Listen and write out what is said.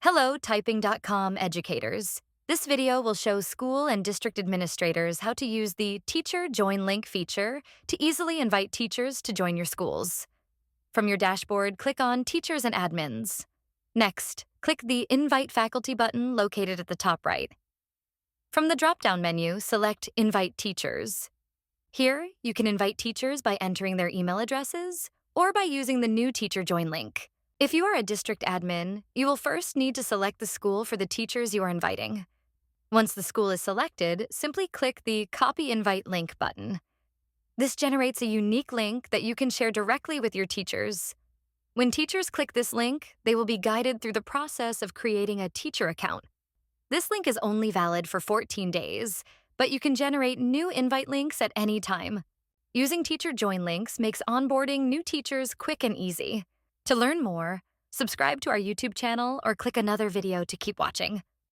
Hello, Typing.com educators. This video will show school and district administrators how to use the Teacher Join Link feature to easily invite teachers to join your schools. From your dashboard, click on Teachers and Admins. Next, click the Invite Faculty button located at the top right. From the drop-down menu, select Invite Teachers. Here, you can invite teachers by entering their email addresses or by using the new Teacher Join link. If you are a district admin, you will first need to select the school for the teachers you are inviting. Once the school is selected, simply click the Copy Invite Link button. This generates a unique link that you can share directly with your teachers. When teachers click this link, they will be guided through the process of creating a teacher account. This link is only valid for 14 days, but you can generate new invite links at any time. Using Teacher Join links makes onboarding new teachers quick and easy. To learn more, subscribe to our YouTube channel or click another video to keep watching.